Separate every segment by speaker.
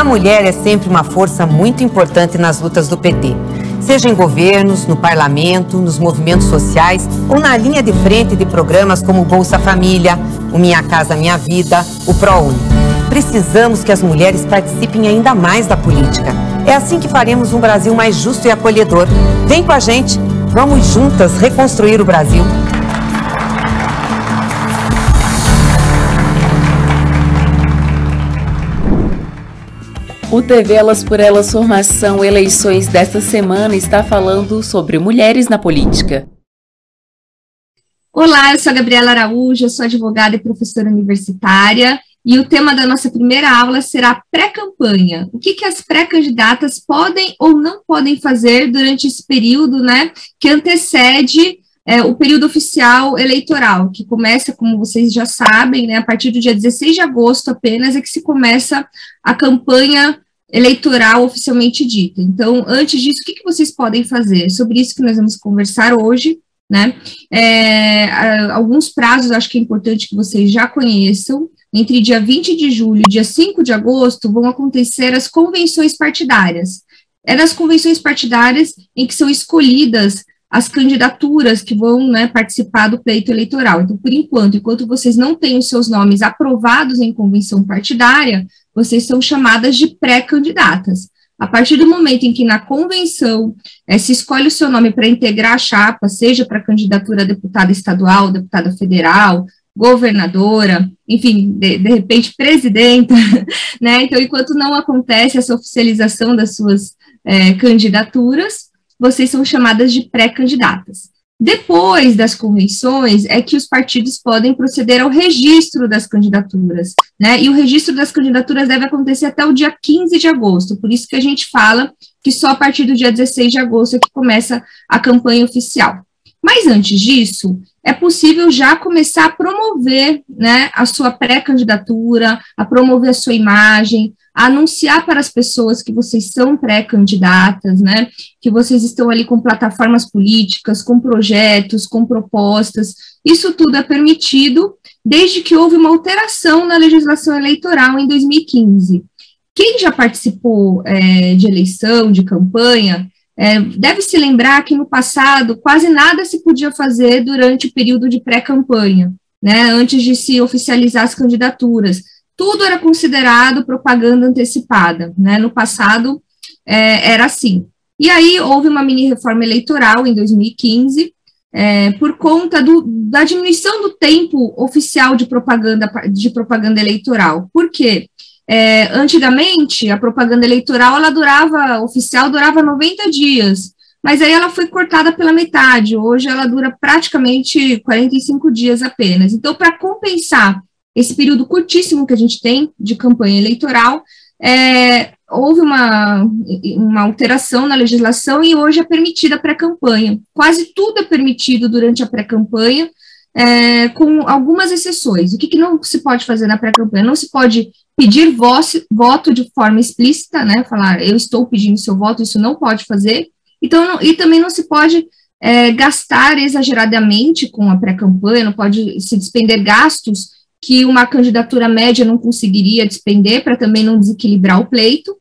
Speaker 1: A mulher é sempre uma força muito importante nas lutas do PT. Seja em governos, no parlamento, nos movimentos sociais ou na linha de frente de programas como o Bolsa Família, o Minha Casa Minha Vida, o ProUni. Precisamos que as mulheres participem ainda mais da política. É assim que faremos um Brasil mais justo e acolhedor. Vem com a gente, vamos juntas reconstruir o Brasil.
Speaker 2: O TV Elas por Elas Formação Eleições desta semana está falando sobre mulheres na política.
Speaker 3: Olá, eu sou a Gabriela Araújo, eu sou advogada e professora universitária e o tema da nossa primeira aula será pré-campanha. O que as pré-candidatas podem ou não podem fazer durante esse período, que antecede o período oficial eleitoral, que começa, como vocês já sabem, a partir do dia 16 de agosto apenas é que se começa a campanha eleitoral oficialmente dita. Então, antes disso, o que vocês podem fazer? Sobre isso que nós vamos conversar hoje, alguns prazos, acho que é importante que vocês já conheçam. Entre dia 20 de julho e dia 5 de agosto vão acontecer as convenções partidárias. É nas convenções partidárias em que são escolhidas as candidaturas que vão participar do pleito eleitoral. Então, por enquanto vocês não têm os seus nomes aprovados em convenção partidária, vocês são chamadas de pré-candidatas. A partir do momento em que na convenção se escolhe o seu nome para integrar a chapa, seja para candidatura a deputada estadual, deputada federal, governadora, enfim, de repente presidenta, Então, enquanto não acontece essa oficialização das suas candidaturas, vocês são chamadas de pré-candidatas. Depois das convenções é que os partidos podem proceder ao registro das candidaturas, E o registro das candidaturas deve acontecer até o dia 15 de agosto, por isso que a gente fala que só a partir do dia 16 de agosto é que começa a campanha oficial. Mas antes disso, é possível já começar a promover, a sua pré-candidatura, a promover a sua imagem, a anunciar para as pessoas que vocês são pré-candidatas, que vocês estão ali com plataformas políticas, com projetos, com propostas. Isso tudo é permitido desde que houve uma alteração na legislação eleitoral em 2015. Quem já participou de eleição, de campanha, deve se lembrar que no passado quase nada se podia fazer durante o período de pré-campanha, antes de se oficializar as candidaturas. Tudo era considerado propaganda antecipada, No passado era assim. E aí houve uma mini-reforma eleitoral em 2015, por conta da diminuição do tempo oficial de propaganda eleitoral. Por quê? Antigamente, a propaganda eleitoral, oficial durava 90 dias, mas aí ela foi cortada pela metade, hoje ela dura praticamente 45 dias apenas. Então, para compensar esse período curtíssimo que a gente tem de campanha eleitoral, houve uma alteração na legislação e hoje é permitida a pré-campanha. Quase tudo é permitido durante a pré-campanha, com algumas exceções. O que não se pode fazer na pré-campanha? Não se pode pedir voto de forma explícita, falar, eu estou pedindo seu voto, isso não pode fazer. Então, e também não se pode gastar exageradamente com a pré-campanha, não pode se despender gastos que uma candidatura média não conseguiria despender para também não desequilibrar o pleito,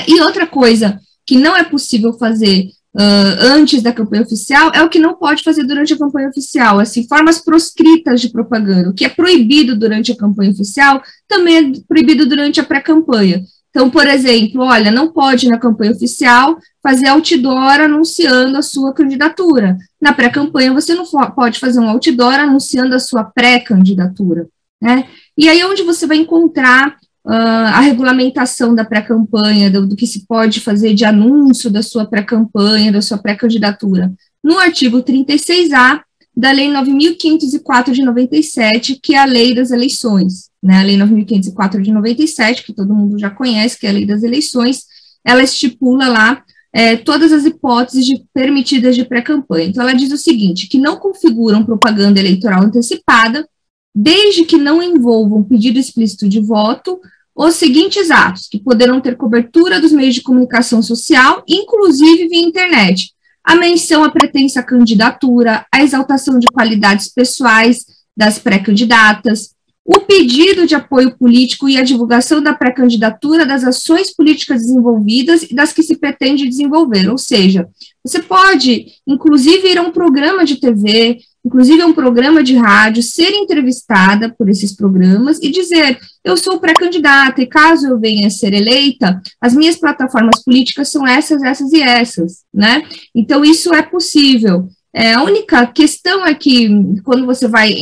Speaker 3: E outra coisa que não é possível fazer antes da campanha oficial é o que não pode fazer durante a campanha oficial, assim, formas proscritas de propaganda. O que é proibido durante a campanha oficial também é proibido durante a pré-campanha. Então, por exemplo, olha, não pode na campanha oficial fazer outdoor anunciando a sua candidatura. Na pré-campanha você não pode fazer um outdoor anunciando a sua pré-candidatura, E aí onde você vai encontrar a regulamentação da pré-campanha, do que se pode fazer de anúncio da sua pré-campanha, da sua pré-candidatura? No artigo 36A da Lei 9.504 de 97, que é a Lei das Eleições, A Lei 9.504 de 97, que todo mundo já conhece, que é a Lei das Eleições, ela estipula lá todas as hipóteses permitidas de pré-campanha. Então, ela diz o seguinte, que não configuram propaganda eleitoral antecipada, desde que não envolvam pedido explícito de voto, os seguintes atos, que poderão ter cobertura dos meios de comunicação social, inclusive via internet: a menção à pretensa candidatura, a exaltação de qualidades pessoais das pré-candidatas, o pedido de apoio político e a divulgação da pré-candidatura, das ações políticas desenvolvidas e das que se pretende desenvolver, ou seja, você pode, inclusive, ir a um programa de TV, inclusive a um programa de rádio, ser entrevistada por esses programas e dizer, eu sou pré-candidata e caso eu venha a ser eleita, as minhas plataformas políticas são essas, essas e essas, né? Então, isso é possível. A única questão é que, quando você vai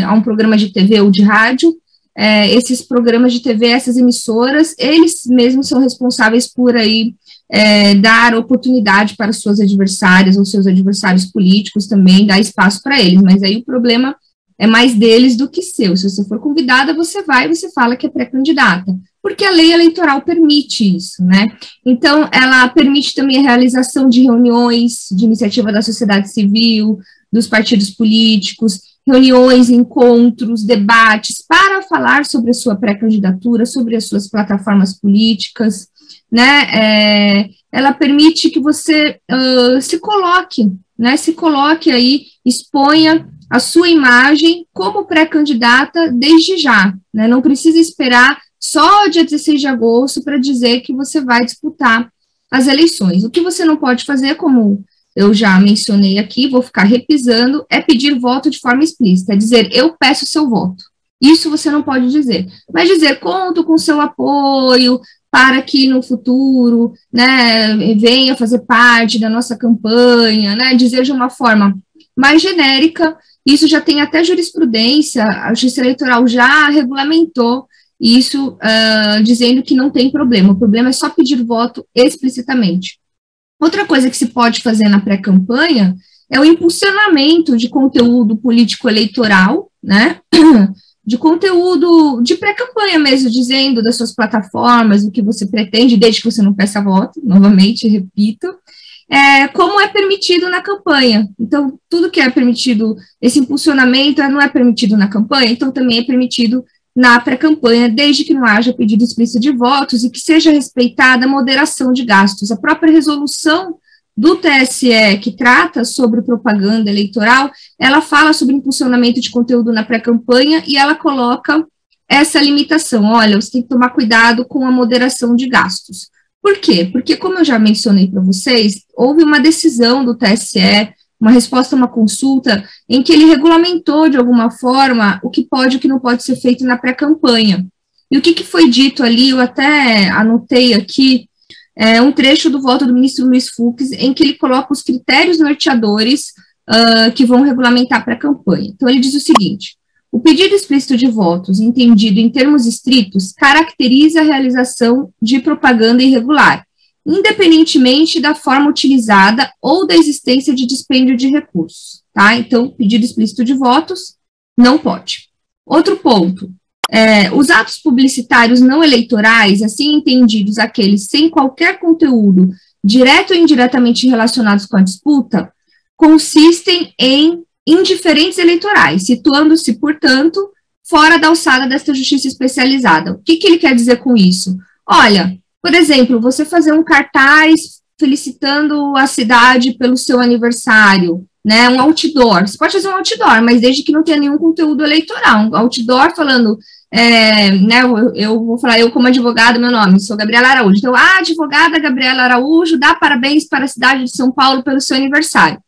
Speaker 3: a um programa de TV ou de rádio, esses programas de TV, essas emissoras, eles mesmos são responsáveis por aí dar oportunidade para suas adversárias ou seus adversários políticos também, dar espaço para eles, mas aí o problema é mais deles do que seu. Se você for convidada, você vai e você fala que é pré-candidata, porque a lei eleitoral permite isso, né? Então, ela permite também a realização de reuniões de iniciativa da sociedade civil, dos partidos políticos, reuniões, encontros, debates, para falar sobre a sua pré-candidatura, sobre as suas plataformas políticas, né? Ela permite que você se coloque, né? Se coloque aí, exponha a sua imagem como pré-candidata desde já, né? Não precisa esperar só dia 16 de agosto para dizer que você vai disputar as eleições. O que você não pode fazer, como eu já mencionei aqui, vou ficar repisando, é pedir voto de forma explícita, é dizer, eu peço seu voto. Isso você não pode dizer, mas dizer, conto com seu apoio para que no futuro, né, venha fazer parte da nossa campanha, né, dizer de uma forma mais genérica. Isso já tem até jurisprudência, a Justiça Eleitoral já regulamentou isso, dizendo que não tem problema, o problema é só pedir voto explicitamente. Outra coisa que se pode fazer na pré-campanha é o impulsionamento de conteúdo político-eleitoral, né, de conteúdo de pré-campanha mesmo, dizendo das suas plataformas, o que você pretende, desde que você não peça voto, novamente, repito, como é permitido na campanha. Então, tudo que é permitido, esse impulsionamento não é permitido na campanha, então também é permitido na pré-campanha, desde que não haja pedido explícito de votos e que seja respeitada a moderação de gastos. A própria resolução do TSE, que trata sobre propaganda eleitoral, ela fala sobre impulsionamento de conteúdo na pré-campanha e ela coloca essa limitação. Olha, você tem que tomar cuidado com a moderação de gastos. Por quê? Porque, como eu já mencionei para vocês, houve uma decisão do TSE, uma resposta a uma consulta, em que ele regulamentou, de alguma forma, o que pode e o que não pode ser feito na pré-campanha. E o que foi dito ali, eu até anotei aqui, um trecho do voto do ministro Luiz Fux, em que ele coloca os critérios norteadores que vão regulamentar a pré-campanha. Então, ele diz o seguinte: o pedido explícito de votos, entendido em termos estritos, caracteriza a realização de propaganda irregular, independentemente da forma utilizada ou da existência de dispêndio de recursos, tá? Então, pedido explícito de votos, não pode. Outro ponto, os atos publicitários não eleitorais, assim entendidos aqueles sem qualquer conteúdo, direto ou indiretamente relacionados com a disputa, consistem em indiferentes eleitorais, situando-se, portanto, fora da alçada desta justiça especializada. O que ele quer dizer com isso? Olha, por exemplo, você fazer um cartaz felicitando a cidade pelo seu aniversário, né, um outdoor, você pode fazer um outdoor, mas desde que não tenha nenhum conteúdo eleitoral, um outdoor falando, né, eu vou falar, eu como advogada, meu nome, sou Gabriela Araújo, então, a advogada Gabriela Araújo dá parabéns para a cidade de São Paulo pelo seu aniversário.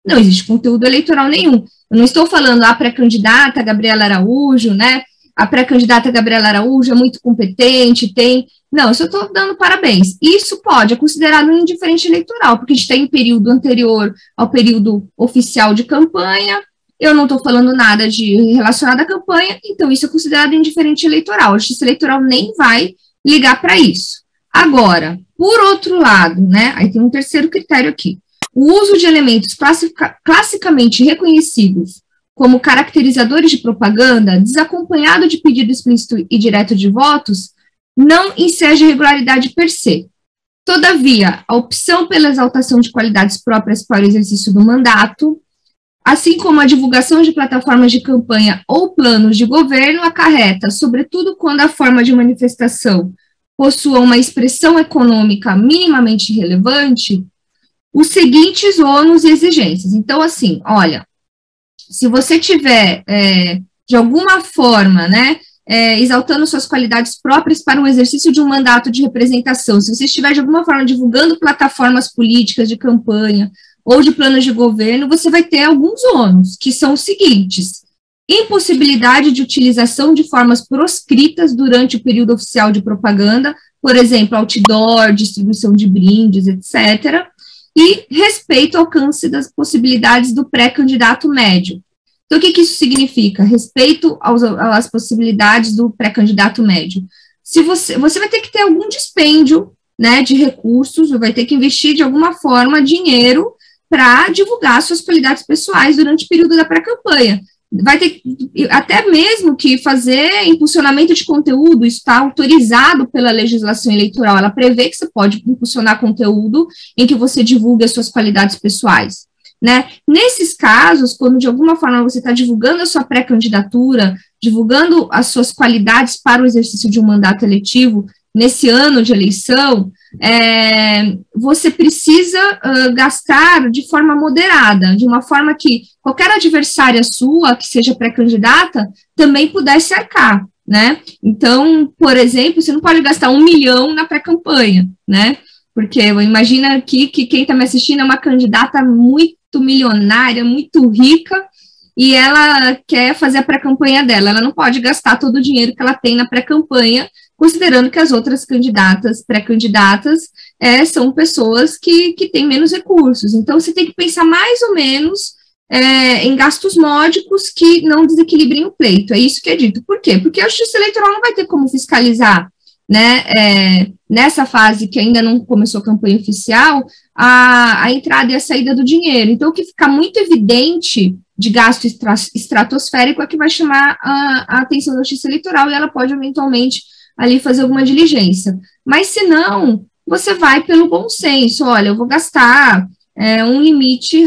Speaker 3: Não existe conteúdo eleitoral nenhum. Eu não estou falando a pré-candidata Gabriela Araújo, né, a pré-candidata Gabriela Araújo é muito competente, Não, eu só estou dando parabéns. Isso é considerado um indiferente eleitoral, porque a gente está em período anterior ao período oficial de campanha, eu não estou falando nada relacionado à campanha, então isso é considerado indiferente eleitoral. A Justiça Eleitoral nem vai ligar para isso. Agora, por outro lado, né, aí tem um terceiro critério aqui. O uso de elementos classicamente reconhecidos como caracterizadores de propaganda, desacompanhado de pedido explícito e direto de votos, não enseja irregularidade per se. Todavia, a opção pela exaltação de qualidades próprias para o exercício do mandato, assim como a divulgação de plataformas de campanha ou planos de governo, acarreta, sobretudo quando a forma de manifestação possua uma expressão econômica minimamente relevante, os seguintes ônus e exigências. Então, assim, olha, se você tiver de alguma forma, né, exaltando suas qualidades próprias para o exercício de um mandato de representação, se você estiver de alguma forma divulgando plataformas políticas de campanha ou de planos de governo, você vai ter alguns ônus, que são os seguintes: impossibilidade de utilização de formas proscritas durante o período oficial de propaganda, por exemplo, outdoor, distribuição de brindes, etc., e respeito ao alcance das possibilidades do pré-candidato médio. Então, o que isso significa? Respeito às possibilidades do pré-candidato médio. Se você vai ter que ter algum dispêndio, né, de recursos, vai ter que investir de alguma forma dinheiro para divulgar suas qualidades pessoais durante o período da pré-campanha. Vai ter até mesmo que fazer impulsionamento de conteúdo, isso está autorizado pela legislação eleitoral, ela prevê que você pode impulsionar conteúdo em que você divulgue as suas qualidades pessoais, né? Nesses casos, quando de alguma forma você está divulgando a sua pré-candidatura, divulgando as suas qualidades para o exercício de um mandato eletivo, nesse ano de eleição, você precisa gastar de forma moderada, de uma forma que qualquer adversária sua, que seja pré-candidata, também pudesse arcar, né? Então, por exemplo, você não pode gastar 1 milhão na pré-campanha, né? Porque imagina aqui que quem está me assistindo é uma candidata muito milionária, muito rica, e ela quer fazer a pré-campanha dela, ela não pode gastar todo o dinheiro que ela tem na pré-campanha, considerando que as outras pré-candidatas, são pessoas que têm menos recursos. Então, você tem que pensar mais ou menos em gastos módicos que não desequilibrem o pleito. É isso que é dito. Por quê? Porque a Justiça Eleitoral não vai ter como fiscalizar, né, nessa fase que ainda não começou a campanha oficial, a entrada e a saída do dinheiro. Então, o que fica muito evidente de gasto estratosférico é que vai chamar a atenção da Justiça Eleitoral e ela pode, eventualmente, ali fazer alguma diligência. Mas, se não, você vai pelo bom senso. Olha, eu vou gastar um limite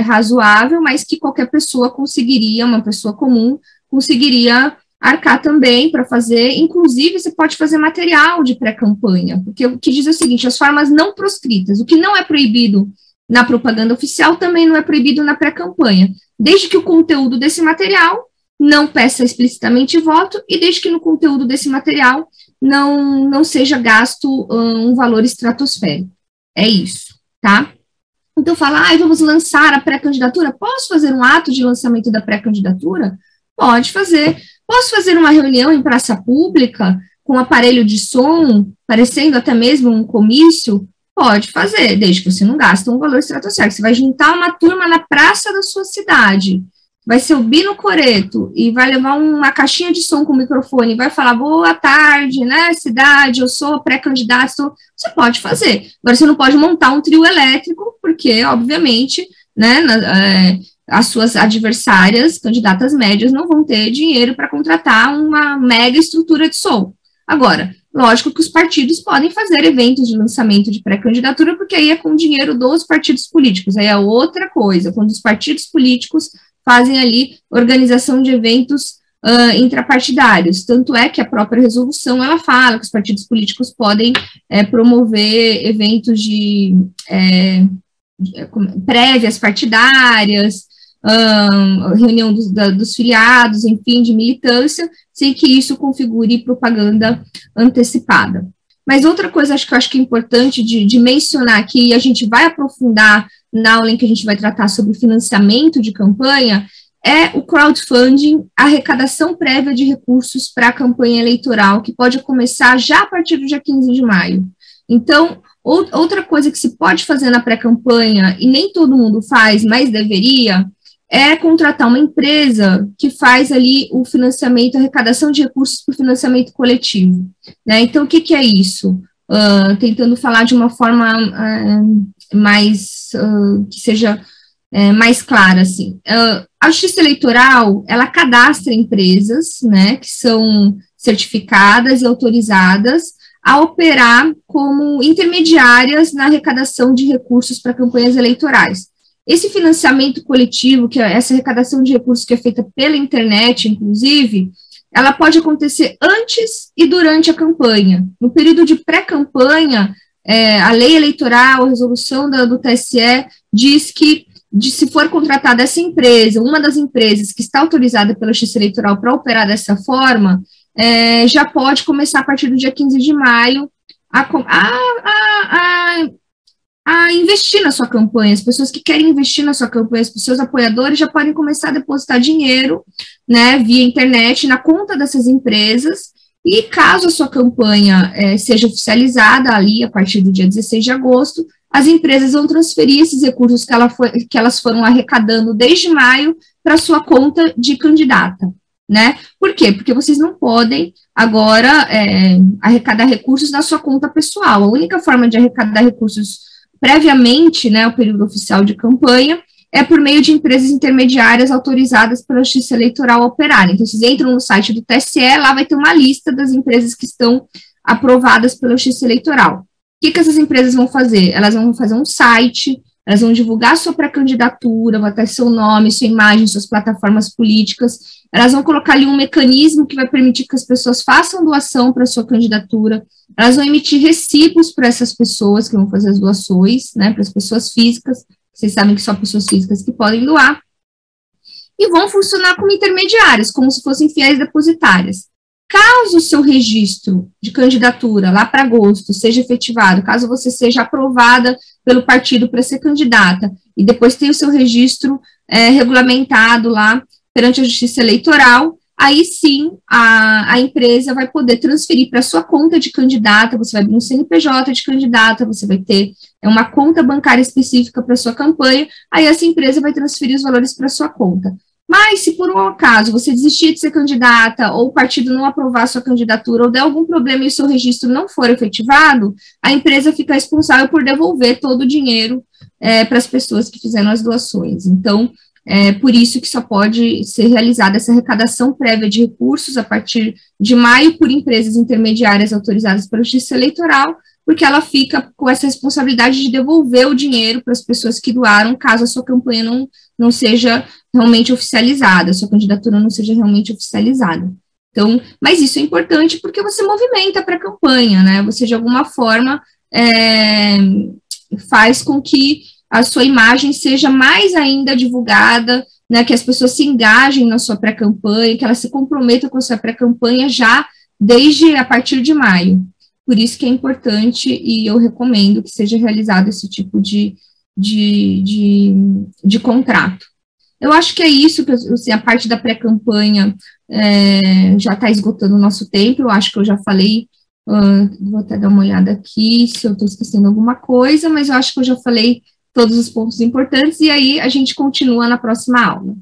Speaker 3: razoável, mas que qualquer pessoa conseguiria, uma pessoa comum, conseguiria arcar também para fazer. Inclusive, você pode fazer material de pré-campanha, porque o que diz é o seguinte: as formas não proscritas, o que não é proibido na propaganda oficial também não é proibido na pré-campanha, desde que o conteúdo desse material não peça explicitamente voto e desde que no conteúdo desse material não seja gasto um valor estratosférico. É isso, tá? Então, fala, vamos lançar a pré-candidatura? Posso fazer um ato de lançamento da pré-candidatura? Pode fazer. Posso fazer uma reunião em praça pública com aparelho de som, parecendo até mesmo um comício? Pode fazer, desde que você não gasta um valor estratosférico. Você vai juntar uma turma na praça da sua cidade, vai subir no coreto e vai levar uma caixinha de som com microfone e vai falar, boa tarde, né, cidade, eu sou pré-candidato, você pode fazer. Agora, você não pode montar um trio elétrico, porque, obviamente, né, as suas adversárias, candidatas médias, não vão ter dinheiro para contratar uma mega estrutura de som. Agora, lógico que os partidos podem fazer eventos de lançamento de pré-candidatura, porque aí é com o dinheiro dos partidos políticos, aí é outra coisa, quando os partidos políticos fazem ali organização de eventos intrapartidários, tanto é que a própria resolução, ela fala que os partidos políticos podem promover eventos de prévias partidárias, reunião dos filiados, enfim, de militância, sem que isso configure propaganda antecipada. Mas outra coisa que eu acho que é importante de mencionar aqui, e a gente vai aprofundar na aula em que a gente vai tratar sobre financiamento de campanha, é o crowdfunding, a arrecadação prévia de recursos para a campanha eleitoral, que pode começar já a partir do dia 15 de maio. Então, outra coisa que se pode fazer na pré-campanha, e nem todo mundo faz, mas deveria, é contratar uma empresa que faz ali o financiamento, a arrecadação de recursos para o financiamento coletivo, né? Então, o que é isso? Tentando falar de uma forma mais, que seja mais clara, assim. A Justiça Eleitoral, ela cadastra empresas, né, que são certificadas e autorizadas a operar como intermediárias na arrecadação de recursos para campanhas eleitorais. Esse financiamento coletivo, que é essa arrecadação de recursos que é feita pela internet, inclusive, ela pode acontecer antes e durante a campanha. No período de pré-campanha, a lei eleitoral, a resolução do TSE, diz que se for contratada essa empresa, uma das empresas que está autorizada pela Justiça Eleitoral para operar dessa forma, já pode começar a partir do dia 15 de maio a investir na sua campanha. As pessoas que querem investir na sua campanha, os seus apoiadores já podem começar a depositar dinheiro, né, via internet na conta dessas empresas, e caso a sua campanha seja oficializada ali a partir do dia 16 de agosto, as empresas vão transferir esses recursos que elas foram arrecadando desde maio para a sua conta de candidata, né? Por quê? Porque vocês não podem agora arrecadar recursos na sua conta pessoal. A única forma de arrecadar recursos previamente, né, ao período oficial de campanha, é por meio de empresas intermediárias autorizadas pela Justiça Eleitoral a operar. Então, vocês entram no site do TSE, lá vai ter uma lista das empresas que estão aprovadas pela Justiça Eleitoral. O que essas empresas vão fazer? Elas vão fazer um site, elas vão divulgar sua pré-candidatura, vai ter seu nome, sua imagem, suas plataformas políticas, elas vão colocar ali um mecanismo que vai permitir que as pessoas façam doação para a sua candidatura, elas vão emitir recibos para essas pessoas que vão fazer as doações, né, para as pessoas físicas, vocês sabem que só pessoas físicas que podem doar, e vão funcionar como intermediárias, como se fossem fiéis depositárias. Caso o seu registro de candidatura lá para agosto seja efetivado, caso você seja aprovada pelo partido para ser candidata, e depois tenha o seu registro regulamentado lá perante a Justiça Eleitoral, aí sim a empresa vai poder transferir para a sua conta de candidata, você vai abrir um CNPJ de candidata, você vai ter uma conta bancária específica para a sua campanha, aí essa empresa vai transferir os valores para a sua conta. Mas, se por um acaso você desistir de ser candidata, ou o partido não aprovar a sua candidatura, ou der algum problema e o seu registro não for efetivado, a empresa fica responsável por devolver todo o dinheiro para as pessoas que fizeram as doações. Então, por isso que só pode ser realizada essa arrecadação prévia de recursos a partir de maio por empresas intermediárias autorizadas pela Justiça Eleitoral, porque ela fica com essa responsabilidade de devolver o dinheiro para as pessoas que doaram, caso a sua campanha não seja realmente oficializada, a sua candidatura não seja realmente oficializada. Então, mas isso é importante porque você movimenta para a campanha, né? Você, de alguma forma, faz com que a sua imagem seja mais ainda divulgada, né, que as pessoas se engajem na sua pré-campanha, que elas se comprometam com a sua pré-campanha já desde a partir de maio. Por isso que é importante e eu recomendo que seja realizado esse tipo de contrato. Eu acho que é isso, que assim, a parte da pré-campanha já está esgotando o nosso tempo, eu acho que eu já falei, vou até dar uma olhada aqui se eu estou esquecendo alguma coisa, mas eu acho que eu já falei todos os pontos importantes, e aí a gente continua na próxima aula.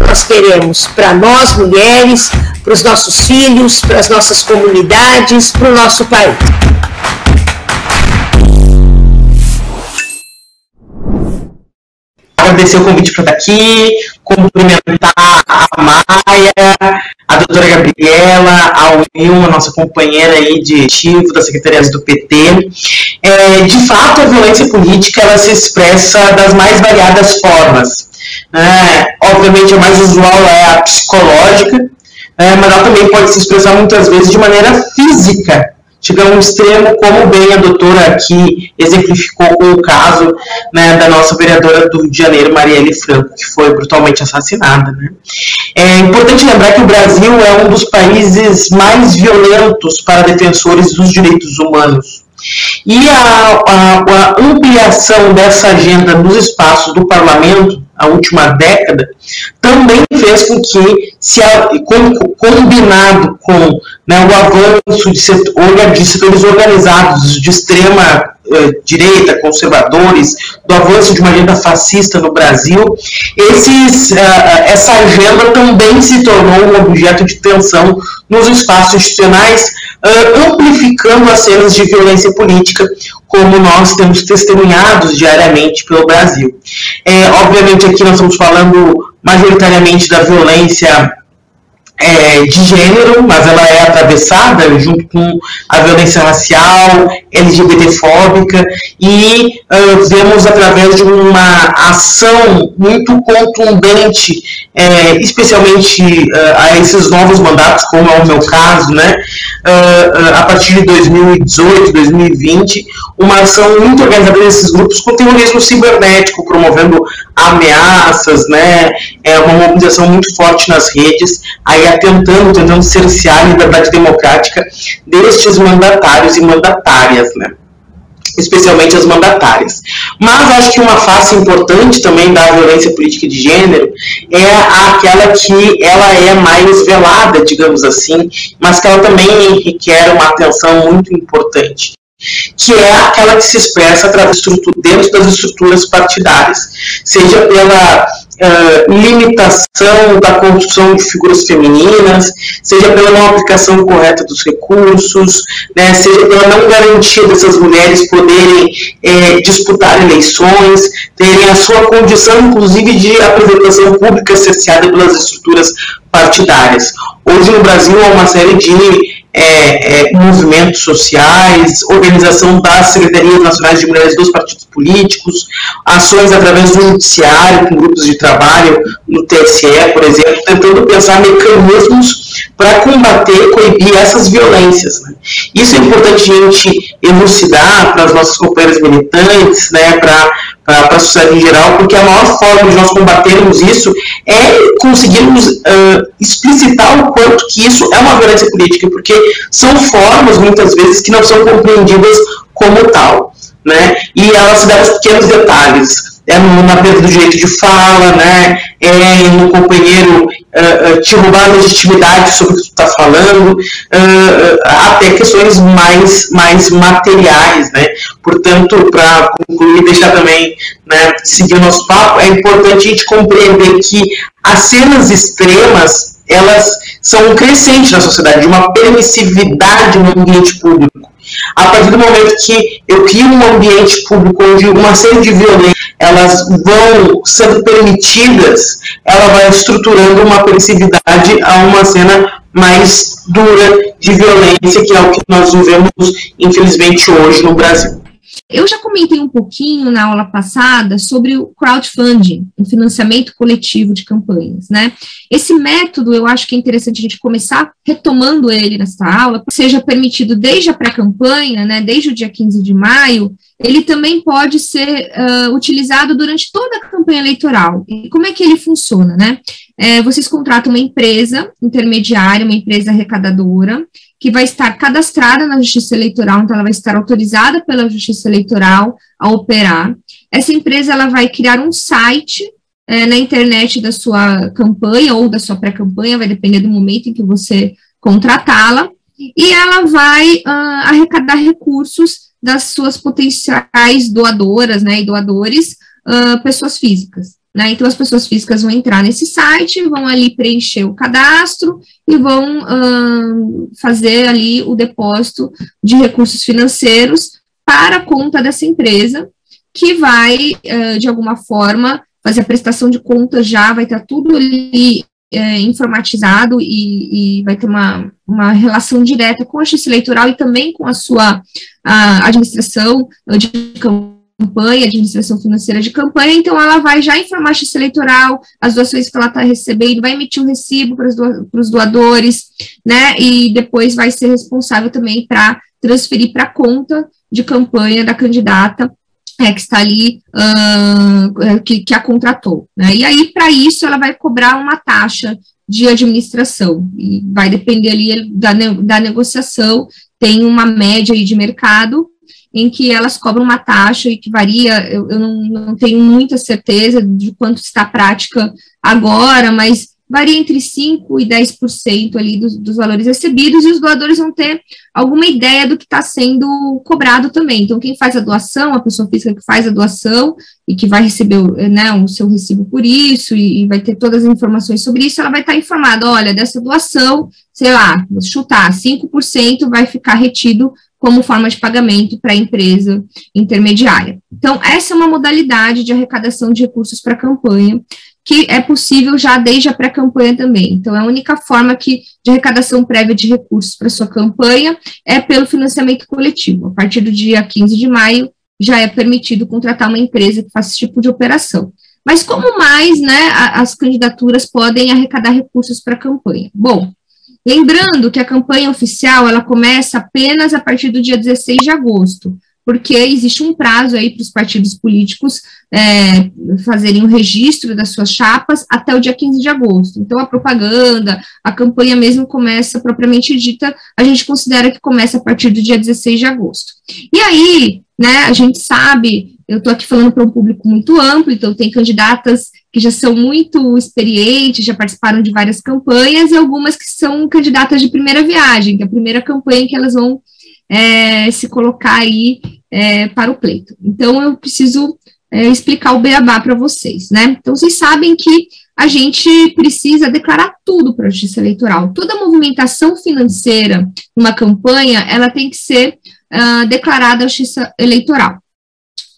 Speaker 4: Nós queremos para nós, mulheres, para os nossos filhos, para as nossas comunidades, para o nosso país.
Speaker 5: Agradecer o convite para estar aqui, cumprimentar a Maia, a doutora Gabriela, a Will, a nossa companheira aí de ativo da Secretaria do PT. De fato, a violência política ela se expressa das mais variadas formas. Obviamente, a mais usual é a psicológica, mas ela também pode se expressar muitas vezes de maneira física, chegando a um extremo, como bem a doutora aqui exemplificou com o caso, né, da nossa vereadora do Rio de Janeiro, Marielle Franco, que foi brutalmente assassinada. Né? É importante lembrar que o Brasil é um dos países mais violentos para defensores dos direitos humanos. E a ampliação dessa agenda nos espaços do parlamento, a última década, também fez com que, combinado com, né, o avanço de setores organizados de extrema direita, conservadores, do avanço de uma agenda fascista no Brasil, essa agenda também se tornou um objeto de tensão nos espaços institucionais, amplificando as cenas de violência política, como nós temos testemunhados diariamente pelo Brasil. Obviamente aqui nós estamos falando majoritariamente da violência de gênero, mas ela é atravessada junto com a violência racial, LGBTfóbica, e vemos através de uma ação muito contundente, especialmente a esses novos mandatos, como é o meu caso, né, a partir de 2018, 2020, uma ação muito organizada desses grupos com terrorismo cibernético, promovendo ameaças, né, uma mobilização muito forte nas redes, aí tentando cercear a liberdade democrática destes mandatários e mandatárias, né, especialmente as mandatárias. Mas acho que uma face importante também da violência política de gênero é aquela que ela é mais velada, digamos assim, mas que ela também requer uma atenção muito importante, que é aquela que se expressa dentro das estruturas partidárias, seja pela limitação da construção de figuras femininas, seja pela não aplicação correta dos recursos, né, seja pela não garantia dessas mulheres poderem disputar eleições, terem a sua condição, inclusive, de apresentação pública cerceada pelas estruturas partidárias. Hoje no Brasil há uma série de movimentos sociais, organização das secretarias nacionais de mulheres dos partidos políticos, ações através do judiciário, com grupos de trabalho no TSE, por exemplo, tentando pensar mecanismos para combater, coibir essas violências, né? Isso é importante a gente elucidar para as nossas companheiras militantes, né, para a sociedade em geral, porque a maior forma de nós combatermos isso é conseguirmos explicitar o quanto que isso é uma violência política, porque são formas, muitas vezes, que não são compreendidas como tal, né? E ela se dá os pequenos detalhes, na perda do direito de fala, né? No companheiro te roubar a legitimidade sobre o que tu está falando, até questões mais materiais, né? Portanto, para concluir, deixar também, né, seguir o nosso papo, é importante a gente compreender que as cenas extremas, elas são um crescente na sociedade, uma permissividade no ambiente público. A partir do momento que eu crio um ambiente público onde uma série de violências elas vão sendo permitidas, ela vai estruturando uma permissividade a uma cena mais dura de violência, que é o que nós vivemos, infelizmente, hoje no Brasil.
Speaker 3: Eu já comentei um pouquinho na aula passada sobre o crowdfunding, o financiamento coletivo de campanhas, né? Esse método, eu acho que é interessante a gente começar retomando ele nessa aula, seja permitido desde a pré-campanha, né, desde o dia 15 de maio, ele também pode ser utilizado durante toda a campanha eleitoral. E como é que ele funciona, né? Vocês contratam uma empresa intermediária, uma empresa arrecadadora, que vai estar cadastrada na Justiça Eleitoral, então ela vai estar autorizada pela Justiça Eleitoral a operar. Essa empresa ela vai criar um site na internet da sua campanha ou da sua pré-campanha, vai depender do momento em que você contratá-la, e ela vai arrecadar recursos das suas potenciais doadoras, né, e doadores, pessoas físicas. Né? Então, as pessoas físicas vão entrar nesse site, vão ali preencher o cadastro e vão fazer ali o depósito de recursos financeiros para a conta dessa empresa, que vai, de alguma forma, fazer a prestação de contas já, vai estar tudo ali informatizado e vai ter uma relação direta com a Justiça Eleitoral e também com a sua administração de campanha, administração financeira de campanha. Então ela vai já informar a Justiça Eleitoral, as doações que ela está recebendo, vai emitir um recibo para os doadores, né, e depois vai ser responsável também para transferir para a conta de campanha da candidata que está ali, que a contratou, né, e aí para isso ela vai cobrar uma taxa de administração, e vai depender ali da negociação, tem uma média aí de mercado, em que elas cobram uma taxa e que varia, eu não tenho muita certeza de quanto está a prática agora, mas varia entre 5% e 10% ali dos valores recebidos, e os doadores vão ter alguma ideia do que está sendo cobrado também. Então, quem faz a doação, a pessoa física que faz a doação e que vai receber, né, o seu recibo por isso, e vai ter todas as informações sobre isso, ela vai estar informada, olha, dessa doação, sei lá, vou chutar, 5% vai ficar retido como forma de pagamento para a empresa intermediária. Então, essa é uma modalidade de arrecadação de recursos para a campanha, que é possível já desde a pré-campanha também. Então, a única forma de arrecadação prévia de recursos para a sua campanha é pelo financiamento coletivo. A partir do dia 15 de maio, já é permitido contratar uma empresa que faça esse tipo de operação. Mas como mais, né, as candidaturas podem arrecadar recursos para a campanha? Bom, lembrando que a campanha oficial, ela começa apenas a partir do dia 16 de agosto, porque existe um prazo aí para os partidos políticos fazerem o registro das suas chapas até o dia 15 de agosto. Então, a propaganda, a campanha mesmo começa, propriamente dita, a gente considera que começa a partir do dia 16 de agosto. E aí, né, a gente sabe, eu estou aqui falando para um público muito amplo, então tem candidatas que já são muito experientes, já participaram de várias campanhas, e algumas que são candidatas de primeira viagem, que é a primeira campanha que elas vão se colocar aí para o pleito. Então, eu preciso explicar o beabá para vocês, né? Então, vocês sabem que a gente precisa declarar tudo para a Justiça Eleitoral. Toda movimentação financeira numa campanha, ela tem que ser declarada à Justiça Eleitoral.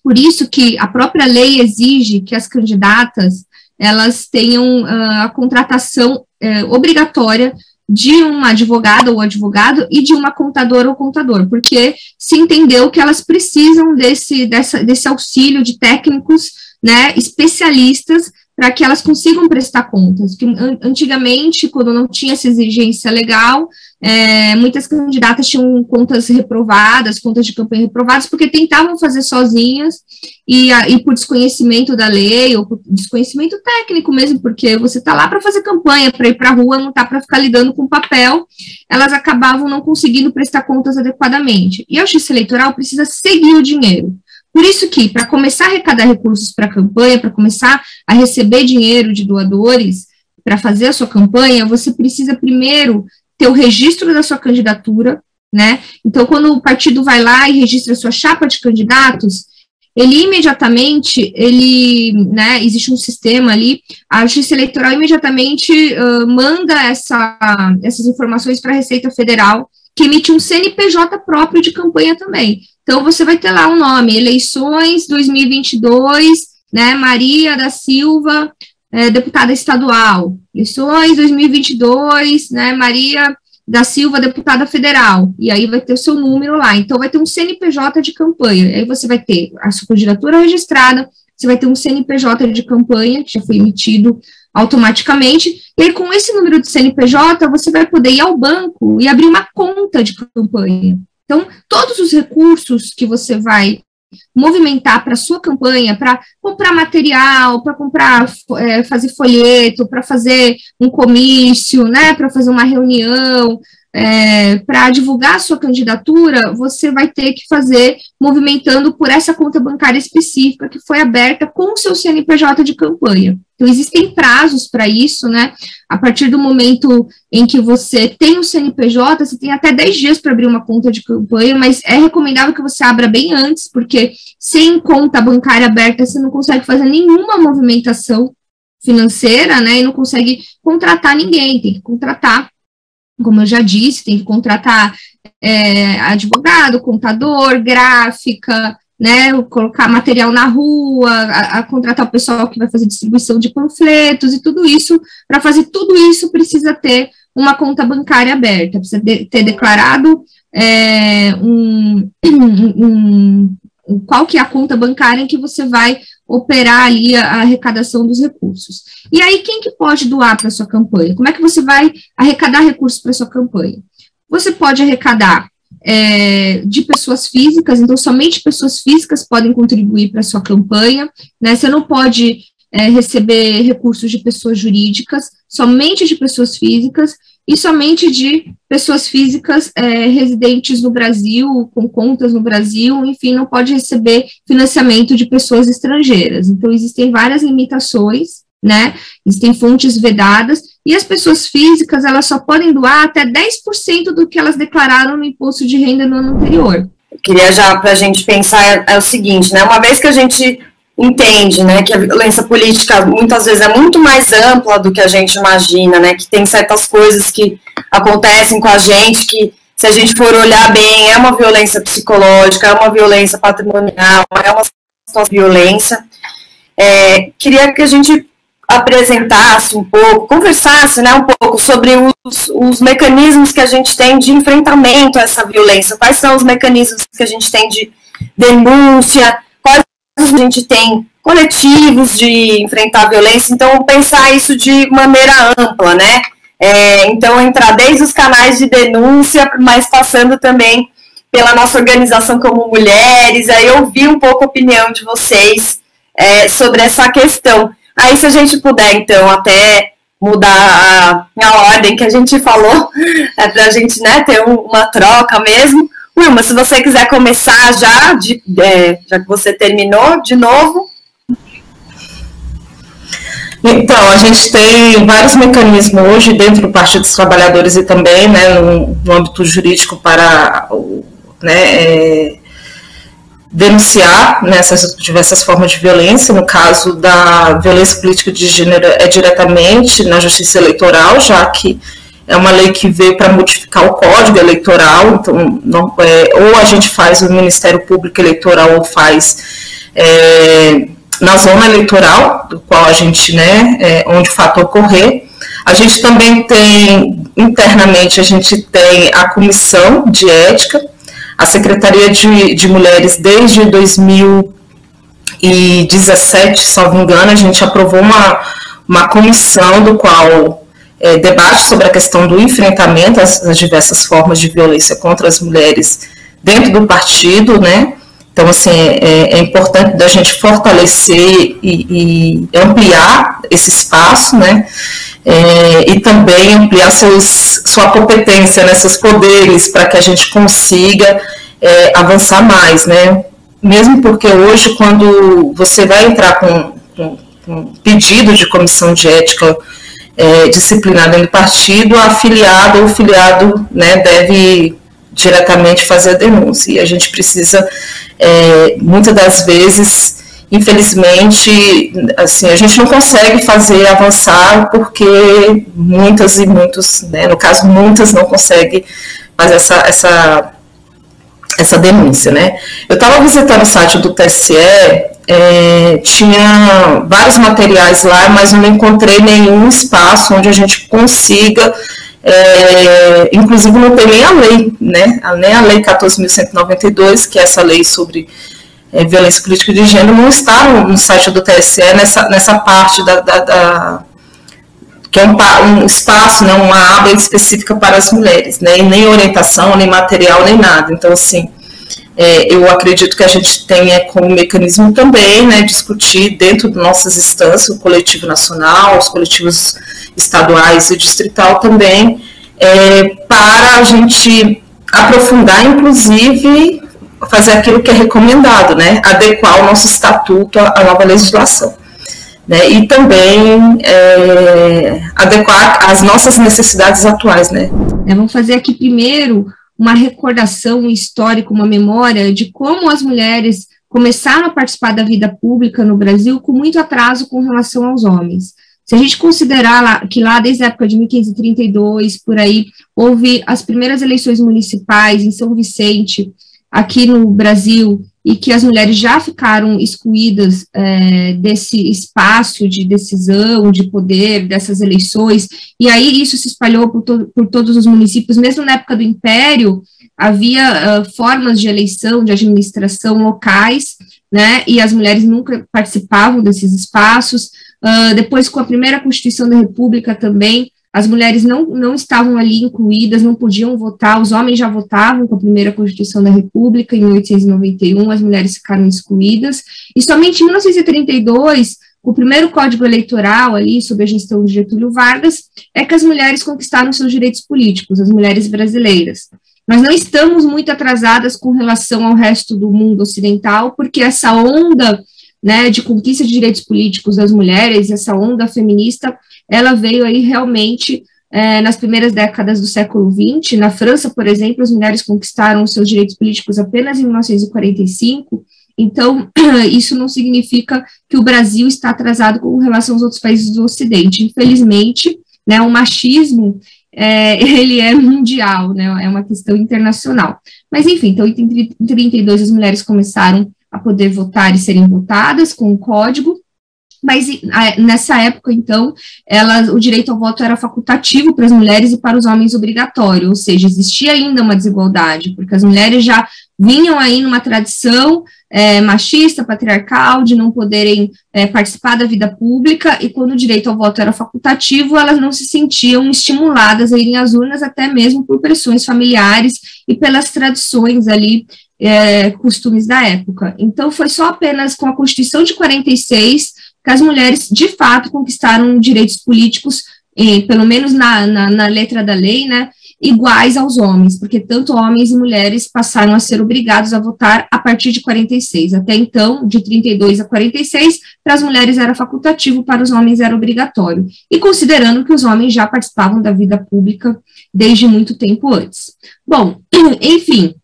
Speaker 3: Por isso que a própria lei exige que as candidatas, elas tenham a contratação obrigatória de uma advogada ou advogado e de uma contadora ou contador, porque se entendeu que elas precisam desse auxílio de técnicos, né, especialistas, para que elas consigam prestar contas. Porque antigamente, quando não tinha essa exigência legal, muitas candidatas tinham contas reprovadas, contas de campanha reprovadas, porque tentavam fazer sozinhas, e por desconhecimento da lei, ou por desconhecimento técnico mesmo, porque você está lá para fazer campanha, para ir para a rua, não está para ficar lidando com papel, elas acabavam não conseguindo prestar contas adequadamente. E a Justiça Eleitoral precisa seguir o dinheiro. Por isso que, para começar a arrecadar recursos para a campanha, para começar a receber dinheiro de doadores, para fazer a sua campanha, você precisa primeiro ter o registro da sua candidatura, né? Então, quando o partido vai lá e registra a sua chapa de candidatos, ele imediatamente, né, existe um sistema ali, a Justiça Eleitoral imediatamente manda essas informações para a Receita Federal, que emite um CNPJ próprio de campanha também. Então, você vai ter lá um nome, Eleições 2022, né, Maria da Silva, deputada estadual. Eleições 2022, né, Maria da Silva, deputada federal. E aí vai ter o seu número lá. Então, vai ter um CNPJ de campanha. Aí você vai ter a sua candidatura registrada, você vai ter um CNPJ de campanha, que já foi emitido automaticamente, e aí, com esse número de CNPJ, você vai poder ir ao banco e abrir uma conta de campanha. Então, todos os recursos que você vai movimentar para a sua campanha, para comprar material, para comprar, fazer folheto, para fazer um comício, né, para fazer uma reunião, para divulgar a sua candidatura, você vai ter que fazer movimentando por essa conta bancária específica que foi aberta com o seu CNPJ de campanha. Então, existem prazos para isso, né? A partir do momento em que você tem o CNPJ, você tem até 10 dias para abrir uma conta de campanha, mas é recomendável que você abra bem antes, porque sem conta bancária aberta, você não consegue fazer nenhuma movimentação financeira, né? E não consegue contratar ninguém, tem que contratar, como eu já disse, tem que contratar advogado, contador, gráfica, né, colocar material na rua, a contratar o pessoal que vai fazer distribuição de panfletos e tudo isso. Para fazer tudo isso, precisa ter uma conta bancária aberta, precisa ter declarado qual que é a conta bancária em que você vai operar ali a arrecadação dos recursos. E aí, quem que pode doar para a sua campanha? Como é que você vai arrecadar recursos para a sua campanha? Você pode arrecadar de pessoas físicas, então somente pessoas físicas podem contribuir para a sua campanha, né? Você não pode receber recursos de pessoas jurídicas, somente de pessoas físicas, e somente de pessoas físicas residentes no Brasil, com contas no Brasil, enfim, não pode receber financiamento de pessoas estrangeiras. Então, existem várias limitações, né? Existem fontes vedadas, e as pessoas físicas, elas só podem doar até 10% do que elas declararam no imposto de renda no ano anterior.
Speaker 6: Eu queria já, para a gente pensar, o seguinte, né? Uma vez que a gente entende, né, que a violência política muitas vezes é muito mais ampla do que a gente imagina, né, que tem certas coisas que acontecem com a gente que, se a gente for olhar bem, é uma violência psicológica, é uma violência patrimonial, é uma situação de violência. Queria que a gente apresentasse um pouco, conversasse, né, um pouco sobre os mecanismos que a gente tem de enfrentamento a essa violência, quais são os mecanismos que a gente tem de denúncia, quais a gente tem coletivos de enfrentar a violência, então pensar isso de maneira ampla, né, então entrar desde os canais de denúncia, mas passando também pela nossa organização como mulheres, aí eu vi um pouco a opinião de vocês sobre essa questão. Aí se a gente puder, então, até mudar a ordem que a gente falou, para a gente, né, ter uma troca mesmo. Wilma, se você quiser começar já que você terminou, de novo.
Speaker 5: Então, a gente tem vários mecanismos hoje dentro do Partido dos Trabalhadores e também, né, no âmbito jurídico para, né, denunciar nessas diversas formas de violência. No caso da violência política de gênero, é diretamente na Justiça Eleitoral, já que é uma lei que veio para modificar o Código Eleitoral, então ou a gente faz o Ministério Público Eleitoral ou faz na zona eleitoral, do qual a gente, né, onde o fato ocorrer. A gente também tem, internamente, a gente tem a Comissão de Ética, a Secretaria de Mulheres desde 2017, se não me engano, a gente aprovou uma comissão do qual debate sobre a questão do enfrentamento às diversas formas de violência contra as mulheres dentro do partido, né? Então, assim, é importante da gente fortalecer e ampliar esse espaço, né? E também ampliar sua competência, né, seus poderes, para que a gente consiga avançar mais, né? Mesmo porque hoje, quando você vai entrar com um pedido de comissão de ética disciplinar dentro do partido, a afiliada ou o filiado, né, deve diretamente fazer a denúncia. E a gente precisa, muitas das vezes, infelizmente, assim, a gente não consegue fazer avançar porque muitas e muitos, né, no caso, muitas não conseguem fazer essa denúncia, né. Eu estava visitando o site do TSE, tinha vários materiais lá, mas não encontrei nenhum espaço onde a gente consiga, inclusive não tem nem a lei, né, nem a lei 14.192, que é essa lei sobre violência política de gênero, não está no site do TSE nessa parte que é um espaço, né, uma aba específica para as mulheres, né, e nem orientação, nem material, nem nada. Então, assim, eu acredito que a gente tenha como mecanismo também, né, discutir dentro de nossas instâncias, o coletivo nacional, os coletivos estaduais e distrital também, para a gente aprofundar, inclusive, fazer aquilo que é recomendado, né, adequar o nosso estatuto à nova legislação, né, e também adequar as nossas necessidades atuais, né.
Speaker 3: Vamos fazer aqui primeiro uma recordação, um histórico, uma memória de como as mulheres começaram a participar da vida pública no Brasil com muito atraso com relação aos homens. Se a gente considerar que lá desde a época de 1532, por aí, houve as primeiras eleições municipais em São Vicente, aqui no Brasil, e que as mulheres já ficaram excluídas desse espaço de decisão, de poder, dessas eleições, e aí isso se espalhou por todos os municípios. Mesmo na época do Império, havia formas de eleição, de administração locais, né, e as mulheres nunca participavam desses espaços. Depois, com a primeira Constituição da República também, as mulheres não estavam ali incluídas, não podiam votar, os homens já votavam com a primeira Constituição da República, em 1891, as mulheres ficaram excluídas, e somente em 1932, com o primeiro Código Eleitoral ali, sob a gestão de Getúlio Vargas, é que as mulheres conquistaram seus direitos políticos, as mulheres brasileiras. Nós não estamos muito atrasadas com relação ao resto do mundo ocidental, porque essa onda, né, de conquista de direitos políticos das mulheres, essa onda feminista, ela veio aí realmente nas primeiras décadas do século XX. Na França, por exemplo, as mulheres conquistaram os seus direitos políticos apenas em 1945, então isso não significa que o Brasil está atrasado com relação aos outros países do Ocidente. Infelizmente, né, o machismo, ele é mundial, né, é uma questão internacional. Mas, enfim, então, em 1932, as mulheres começaram a poder votar e serem votadas com o código, mas nessa época, então, o direito ao voto era facultativo para as mulheres e para os homens obrigatório, ou seja, existia ainda uma desigualdade, porque as mulheres já vinham aí numa tradição machista, patriarcal, de não poderem participar da vida pública, e quando o direito ao voto era facultativo, elas não se sentiam estimuladas a irem às urnas, até mesmo por pressões familiares e pelas tradições ali, costumes da época. Então, foi só apenas com a Constituição de 46 que as mulheres, de fato, conquistaram direitos políticos, pelo menos na letra da lei, né, iguais aos homens, porque tanto homens e mulheres passaram a ser obrigados a votar a partir de 46. Até então, de 32 a 46, para as mulheres era facultativo, para os homens era obrigatório. E considerando que os homens já participavam da vida pública desde muito tempo antes. Bom, enfim,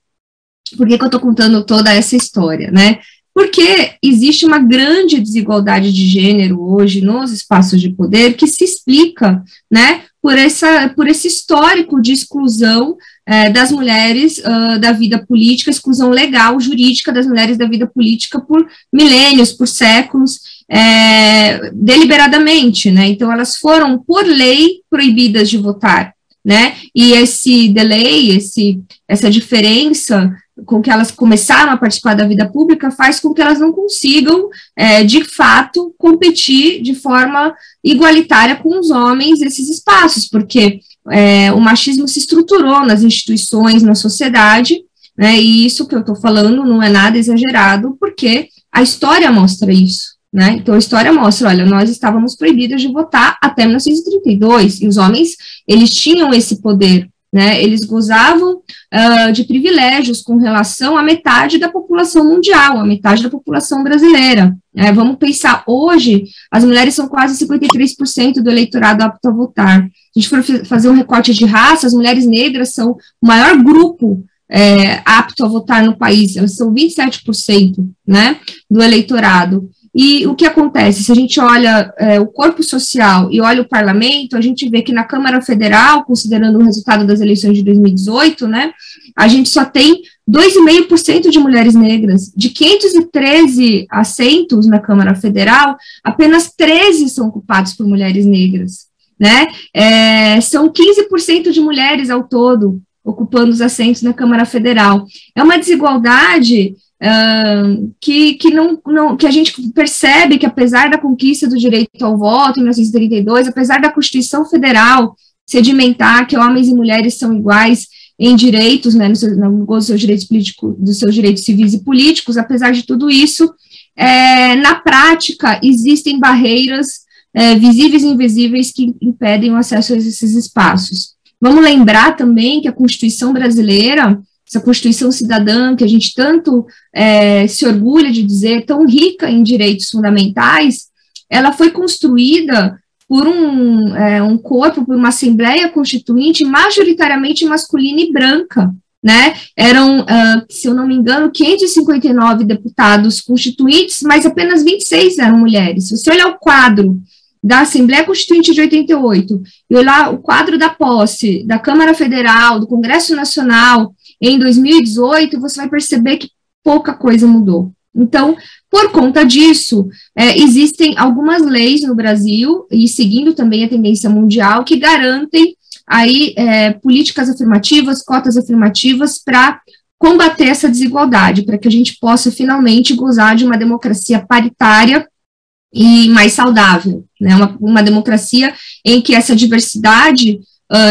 Speaker 3: por que eu estou contando toda essa história, né? Porque existe uma grande desigualdade de gênero hoje nos espaços de poder que se explica, né, por esse histórico de exclusão das mulheres da vida política, exclusão legal, jurídica das mulheres da vida política por milênios, por séculos, deliberadamente, né? Então, elas foram, por lei, proibidas de votar, né? E esse delay, essa diferença com que elas começaram a participar da vida pública faz com que elas não consigam, de fato, competir de forma igualitária com os homens esses espaços, porque o machismo se estruturou nas instituições, na sociedade, né, e isso que eu estou falando não é nada exagerado, porque a história mostra isso, né? Então, a história mostra, olha, nós estávamos proibidas de votar até 1932, e os homens, eles tinham esse poder, né, eles gozavam de privilégios com relação à metade da população mundial, a metade da população brasileira. Vamos pensar, hoje, as mulheres são quase 53% do eleitorado apto a votar. Se a gente for fazer um recorte de raça, as mulheres negras são o maior grupo apto a votar no país, elas são 27%, né, do eleitorado. E o que acontece? Se a gente olha o corpo social e olha o parlamento, a gente vê que na Câmara Federal, considerando o resultado das eleições de 2018, né, a gente só tem 2,5% de mulheres negras. De 513 assentos na Câmara Federal, apenas 13 são ocupados por mulheres negras, né? São 15% de mulheres ao todo ocupando os assentos na Câmara Federal. É uma desigualdade que a gente percebe que, apesar da conquista do direito ao voto em 1932, apesar da Constituição Federal sedimentar que homens e mulheres são iguais em direitos, né, no gozo dos seus direitos políticos, dos seus direitos civis e políticos, apesar de tudo isso, na prática existem barreiras visíveis e invisíveis que impedem o acesso a esses espaços. Vamos lembrar também que a Constituição brasileira, essa Constituição cidadã, que a gente tanto se orgulha de dizer, tão rica em direitos fundamentais, ela foi construída por um corpo, por uma Assembleia Constituinte majoritariamente masculina e branca, né? Eram, se eu não me engano, 559 deputados constituintes, mas apenas 26 eram mulheres. Se você olhar o quadro da Assembleia Constituinte de 88 e olhar o quadro da posse da Câmara Federal, do Congresso Nacional, em 2018, você vai perceber que pouca coisa mudou. Então, por conta disso, existem algumas leis no Brasil, e seguindo também a tendência mundial, que garantem aí políticas afirmativas, cotas afirmativas para combater essa desigualdade, para que a gente possa finalmente gozar de uma democracia paritária e mais saudável, né? Uma democracia em que essa diversidade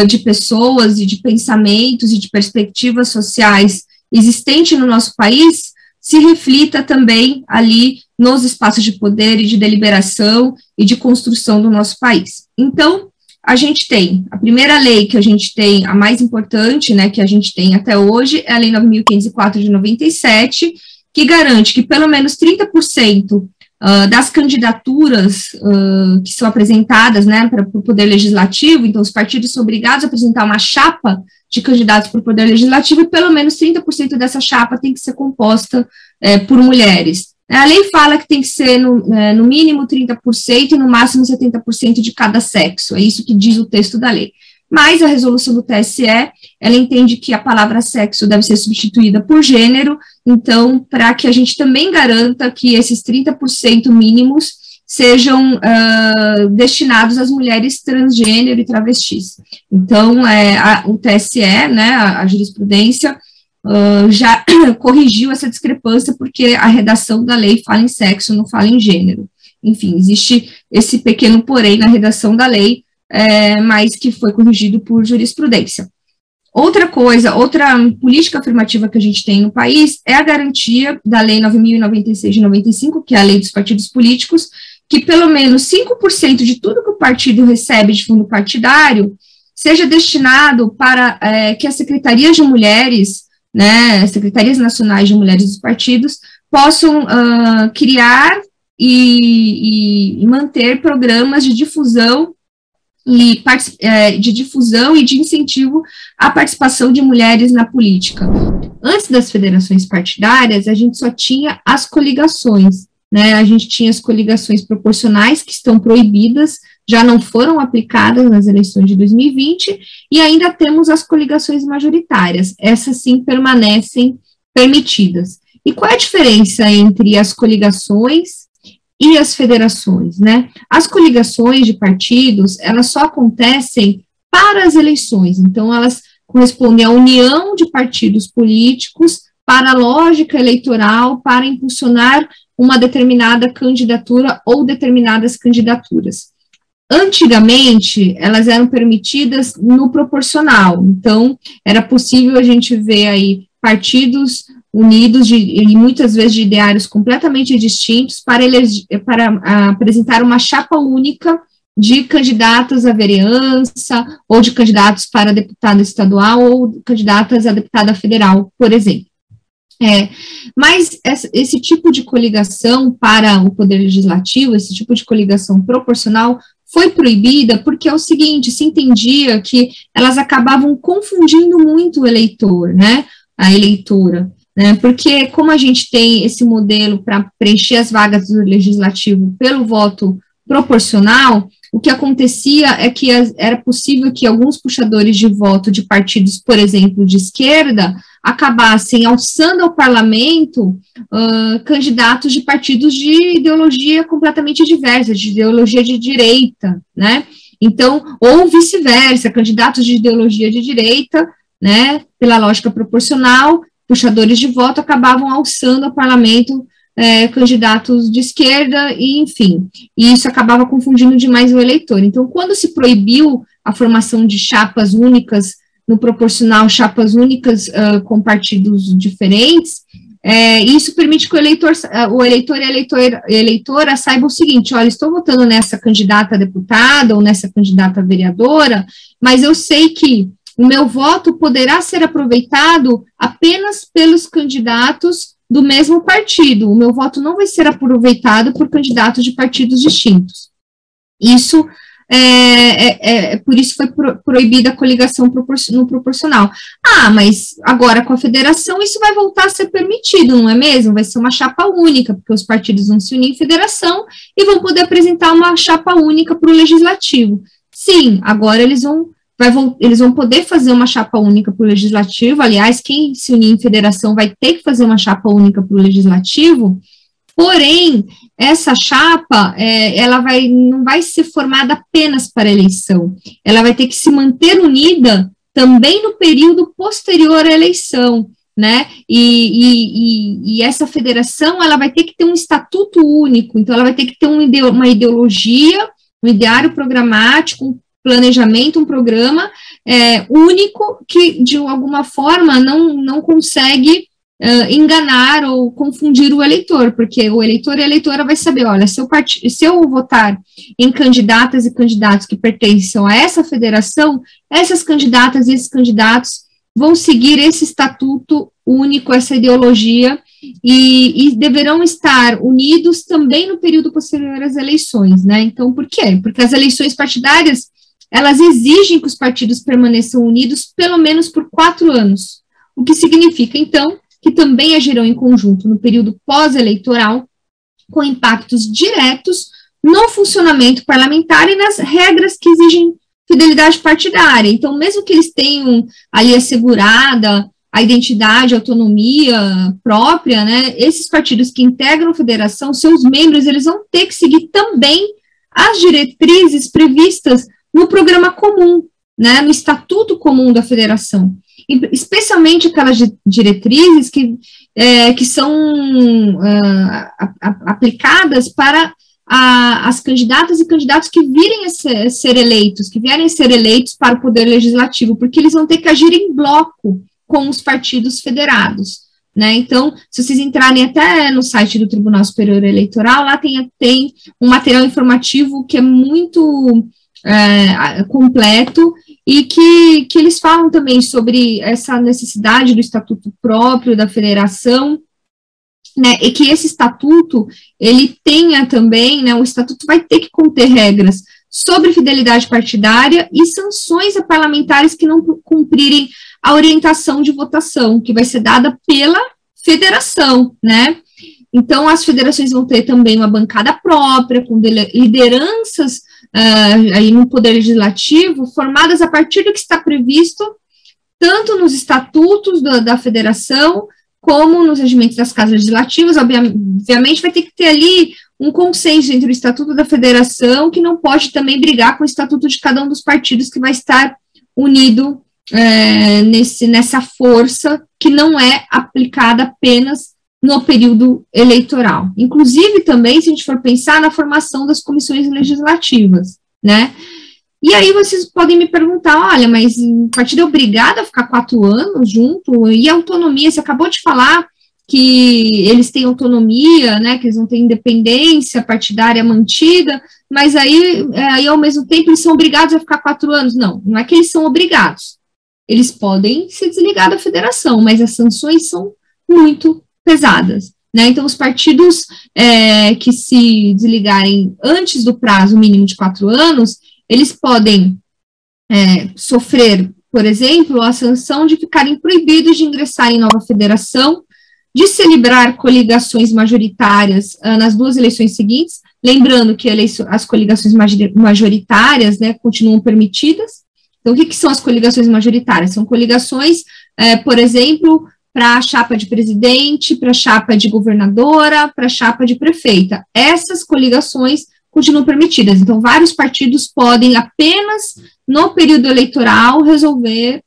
Speaker 3: de pessoas e de pensamentos e de perspectivas sociais existente no nosso país se reflita também ali nos espaços de poder e de deliberação e de construção do nosso país. Então, a gente tem, a primeira lei que a gente tem, a mais importante, né, que a gente tem até hoje, é a Lei 9.504 de 97, que garante que pelo menos 30% das candidaturas que são apresentadas, né, para o Poder Legislativo, então os partidos são obrigados a apresentar uma chapa de candidatos para o Poder Legislativo e pelo menos 30% dessa chapa tem que ser composta por mulheres. A lei fala que tem que ser no mínimo 30% e no máximo 70% de cada sexo, é isso que diz o texto da lei. Mas a resolução do TSE, ela entende que a palavra sexo deve ser substituída por gênero, então, para que a gente também garanta que esses 30% mínimos sejam destinados às mulheres transgênero e travestis. Então, o TSE, né, a jurisprudência, já corrigiu essa discrepância, porque a redação da lei fala em sexo, não fala em gênero. Enfim, existe esse pequeno porém na redação da lei, mas que foi corrigido por jurisprudência. Outra coisa, outra política afirmativa que a gente tem no país é a garantia da Lei 9.096 de 95, que é a lei dos partidos políticos, que pelo menos 5% de tudo que o partido recebe de fundo partidário seja destinado para que as secretarias de mulheres, né, secretarias nacionais de mulheres dos partidos, possam criar e manter programas de difusão e de incentivo à participação de mulheres na política. Antes das federações partidárias, a gente só tinha as coligações, né? A gente tinha as coligações proporcionais, que estão proibidas, já não foram aplicadas nas eleições de 2020, e ainda temos as coligações majoritárias, essas sim permanecem permitidas. E qual é a diferença entre as coligações e as federações, né? As coligações de partidos, elas só acontecem para as eleições, então elas correspondem à união de partidos políticos para a lógica eleitoral, para impulsionar uma determinada candidatura ou determinadas candidaturas. Antigamente, elas eram permitidas no proporcional, então era possível a gente ver aí partidos unidos e muitas vezes de ideários completamente distintos para apresentar uma chapa única de candidatos à vereança, ou de candidatos para deputada estadual, ou candidatas a deputada federal, por exemplo. Mas esse tipo de coligação para o Poder Legislativo, esse tipo de coligação proporcional, foi proibida porque é o seguinte, se entendia que elas acabavam confundindo muito o eleitor, né, a eleitora, né, porque como a gente tem esse modelo para preencher as vagas do Legislativo pelo voto proporcional, o que acontecia é que era possível que alguns puxadores de voto de partidos, por exemplo, de esquerda, acabassem alçando ao parlamento candidatos de partidos de ideologia completamente diversa, de ideologia de direita, né? Então, ou vice-versa, candidatos de ideologia de direita, né, pela lógica proporcional, puxadores de voto acabavam alçando ao parlamento candidatos de esquerda, e enfim, e isso acabava confundindo demais o eleitor. Então, quando se proibiu a formação de chapas únicas no proporcional, chapas únicas com partidos diferentes, isso permite que o eleitor e a eleitora saibam o seguinte: olha, estou votando nessa candidata a deputada ou nessa candidata a vereadora, mas eu sei que o meu voto poderá ser aproveitado apenas pelos candidatos do mesmo partido. O meu voto não vai ser aproveitado por candidatos de partidos distintos. Isso por isso foi proibida a coligação no proporcional. Mas agora com a federação isso vai voltar a ser permitido, não é mesmo? Vai ser uma chapa única, porque os partidos vão se unir em federação e vão poder apresentar uma chapa única para o legislativo. Sim, agora eles vão poder fazer uma chapa única para o legislativo. Aliás, quem se unir em federação vai ter que fazer uma chapa única para o legislativo, porém, essa chapa, ela não vai ser formada apenas para a eleição, ela vai ter que se manter unida também no período posterior à eleição, né, e essa federação, ela vai ter que ter um estatuto único, então ela vai ter que ter uma ideologia, um ideário programático, um planejamento, um programa único que, de alguma forma, não consegue enganar ou confundir o eleitor, porque o eleitor e a eleitora vai saber, olha, se eu votar em candidatas e candidatos que pertencem a essa federação, essas candidatas e esses candidatos vão seguir esse estatuto único, essa ideologia, e deverão estar unidos também no período posterior às eleições, né? Então, por quê? Porque as eleições partidárias, elas exigem que os partidos permaneçam unidos pelo menos por 4 anos, o que significa, então, que também agirão em conjunto no período pós-eleitoral, com impactos diretos no funcionamento parlamentar e nas regras que exigem fidelidade partidária. Então, mesmo que eles tenham ali assegurada a identidade, a autonomia própria, né, esses partidos que integram a federação, seus membros, eles vão ter que seguir também as diretrizes previstas no programa comum, né, no estatuto comum da federação. especialmente aquelas diretrizes que são aplicadas para as candidatas e candidatos que virem a ser eleitos, que vierem a ser eleitos para o Poder Legislativo, porque eles vão ter que agir em bloco com os partidos federados, né? Então, se vocês entrarem até no site do Tribunal Superior Eleitoral, lá tem um material informativo que é muito completo e que eles falam também sobre essa necessidade do estatuto próprio da federação, né, e que esse estatuto, ele tenha também, né, o estatuto vai ter que conter regras sobre fidelidade partidária e sanções a parlamentares que não cumprirem a orientação de votação, que vai ser dada pela federação, né. Então, as federações vão ter também uma bancada própria, com lideranças aí no Poder Legislativo, formadas a partir do que está previsto, tanto nos estatutos da federação, como nos regimentos das casas legislativas. Obviamente vai ter que ter ali um consenso entre o Estatuto da Federação, que não pode também brigar com o Estatuto de cada um dos partidos, que vai estar unido nessa força que não é aplicada apenas no período eleitoral. Inclusive também, se a gente for pensar na formação das comissões legislativas, né? E aí vocês podem me perguntar, olha, mas o partido é obrigado a ficar 4 anos junto? E a autonomia? Você acabou de falar que eles têm autonomia, né, que eles não têm independência partidária mantida, mas aí ao mesmo tempo eles são obrigados a ficar 4 anos. Não é que eles são obrigados. Eles podem se desligar da federação, mas as sanções são muito pesadas, né? Então, os partidos que se desligarem antes do prazo mínimo de 4 anos, eles podem sofrer, por exemplo, a sanção de ficarem proibidos de ingressar em nova federação, de celebrar coligações majoritárias nas 2 eleições seguintes, lembrando que as coligações majoritárias, né, continuam permitidas. Então, o que são as coligações majoritárias? São coligações, por exemplo, para a chapa de presidente, para a chapa de governadora, para a chapa de prefeita. Essas coligações continuam permitidas. Então, vários partidos podem apenas, no período eleitoral, resolver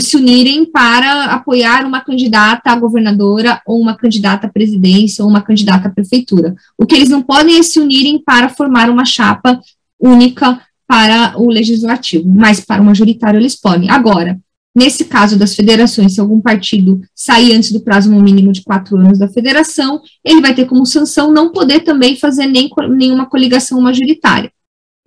Speaker 3: se unirem para apoiar uma candidata a governadora, ou uma candidata à presidência, ou uma candidata à prefeitura. O que eles não podem é se unirem para formar uma chapa única para o legislativo, mas para o majoritário eles podem. Agora, nesse caso das federações, se algum partido sair antes do prazo mínimo de 4 anos da federação, ele vai ter como sanção não poder também fazer nenhuma coligação majoritária.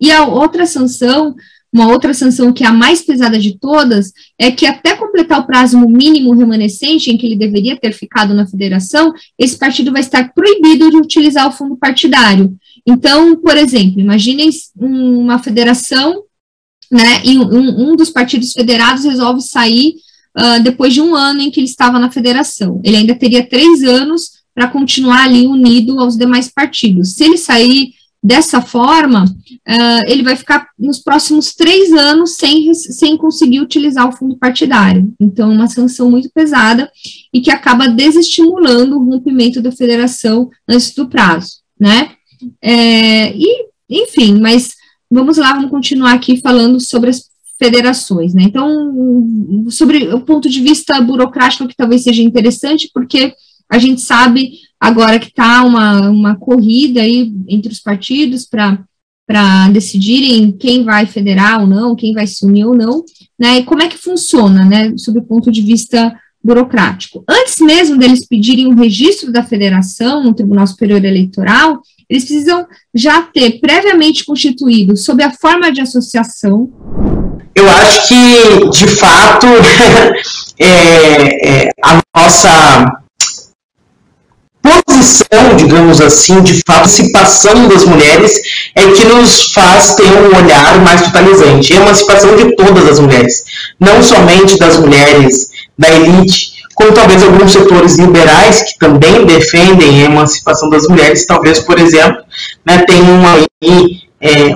Speaker 3: E a outra sanção, uma outra sanção que é a mais pesada de todas, é que até completar o prazo mínimo remanescente em que ele deveria ter ficado na federação, esse partido vai estar proibido de utilizar o fundo partidário. Então, por exemplo, imaginem uma federação, né, e um dos partidos federados resolve sair depois de 1 ano em que ele estava na federação. Ele ainda teria 3 anos para continuar ali unido aos demais partidos. Se ele sair dessa forma, ele vai ficar nos próximos 3 anos sem conseguir utilizar o fundo partidário. Então, uma sanção muito pesada e que acaba desestimulando o rompimento da federação antes do prazo, né? Enfim, mas vamos lá, vamos continuar aqui falando sobre as federações, né? Então, sobre o ponto de vista burocrático, que talvez seja interessante, porque a gente sabe agora que está uma corrida aí entre os partidos para decidirem quem vai federar ou não, quem vai se unir ou não, né? E como é que funciona, né, sob o ponto de vista burocrático. Antes mesmo deles pedirem o registro da federação no Tribunal Superior Eleitoral, eles precisam já ter previamente constituído, sob a forma de associação.
Speaker 5: Eu acho que, de fato, a nossa posição, digamos assim, de participação das mulheres é que nos faz ter um olhar mais totalizante. É a emancipação de todas as mulheres, não somente das mulheres da elite, como talvez alguns setores liberais que também defendem a emancipação das mulheres, talvez, por exemplo, né, tenham aí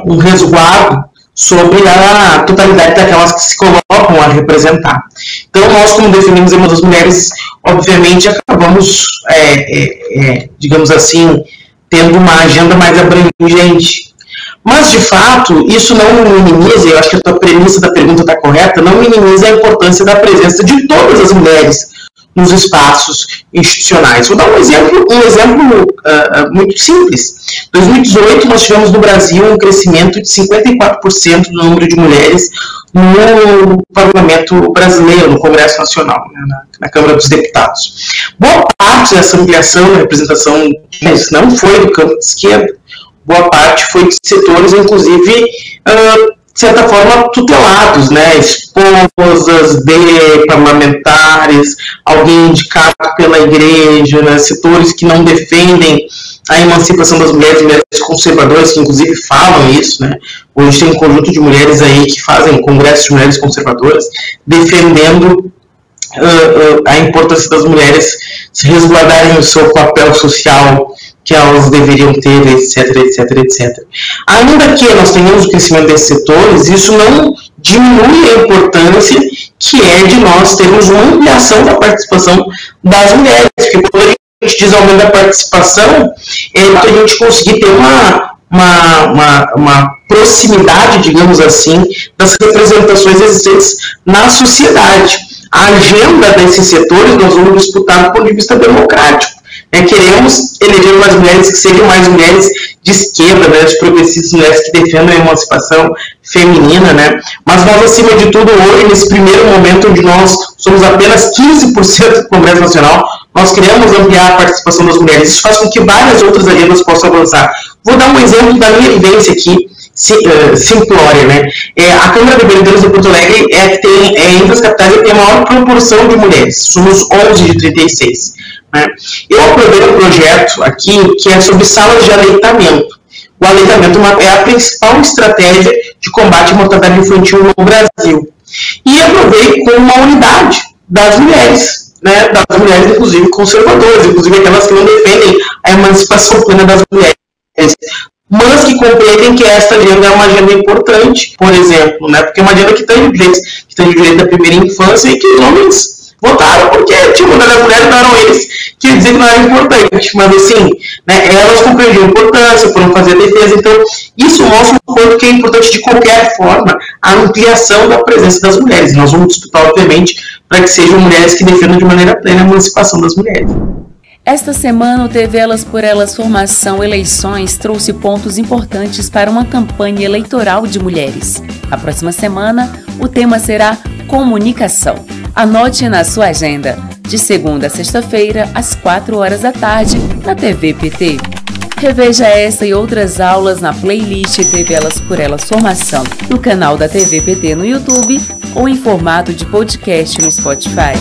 Speaker 5: um resguardo sobre a totalidade daquelas que se colocam a representar. Então, nós, como defendemos as mulheres, obviamente, acabamos, digamos assim, tendo uma agenda mais abrangente. Mas, de fato, isso não minimiza, eu acho que a tua premissa da pergunta está correta, não minimiza a importância da presença de todas as mulheres nos espaços institucionais. Vou dar um exemplo muito simples. Em 2018, nós tivemos no Brasil um crescimento de 54% do número de mulheres no Parlamento brasileiro, no Congresso Nacional, né, na Câmara dos Deputados. Boa parte dessa ampliação da representação não foi do campo de esquerda, boa parte foi de setores, inclusive, de certa forma, tutelados, né? Esposas de parlamentares, alguém indicado pela igreja, né? Setores que não defendem a emancipação das mulheres, mulheres conservadoras, que inclusive falam isso, né? Hoje tem um conjunto de mulheres aí que fazem congressos de mulheres conservadoras, defendendo a importância das mulheres se resguardarem o seu papel social que elas deveriam ter, etc, etc, etc. Ainda que nós tenhamos o crescimento desses setores, isso não diminui a importância que é de nós termos uma ampliação da participação das mulheres, porque quando a gente diz aumento da participação, é para a gente conseguir ter uma proximidade, digamos assim, das representações existentes na sociedade. A agenda desses setores nós vamos disputar do ponto de vista democrático. Queremos eleger mais mulheres que sejam mais mulheres de esquerda, né, de progressistas, mulheres que defendam a emancipação feminina, né? Mas nós, acima de tudo, hoje, nesse primeiro momento onde nós somos apenas 15% do Congresso Nacional, nós queremos ampliar a participação das mulheres. Isso faz com que várias outras agendas possam avançar. Vou dar um exemplo da minha vivência aqui, simplória, né? A Câmara de Vereadores de Porto Alegre entre as capitais, que tem a maior proporção de mulheres. Somos 11 de 36. Né? Eu aprovei um projeto aqui que é sobre salas de aleitamento. O aleitamento é a principal estratégia de combate à mortalidade infantil no Brasil. E aprovei com uma unidade das mulheres, né? Das mulheres, inclusive, conservadoras, inclusive aquelas que não defendem a emancipação plena das mulheres, mas que compreendem que esta agenda é uma agenda importante, por exemplo, né? Porque é uma agenda que tem o direito da primeira infância e que os homens votaram porque tinha uma das mulheres, não eram eles que diziam que não era importante, mas assim, né, elas compreendiam a importância, foram fazer a defesa, então isso mostra o quanto que é importante de qualquer forma a ampliação da presença das mulheres. Nós vamos disputar, obviamente, para que sejam mulheres que defendam de maneira plena a emancipação das mulheres.
Speaker 2: Esta semana, o TV Elas por Elas Formação Eleições trouxe pontos importantes para uma campanha eleitoral de mulheres. A próxima semana, o tema será comunicação. Anote na sua agenda, de segunda a sexta-feira, às 4 horas da tarde, na TV PT. Reveja essa e outras aulas na playlist TV Elas por Elas Formação, no canal da TV PT no YouTube ou em formato de podcast no Spotify.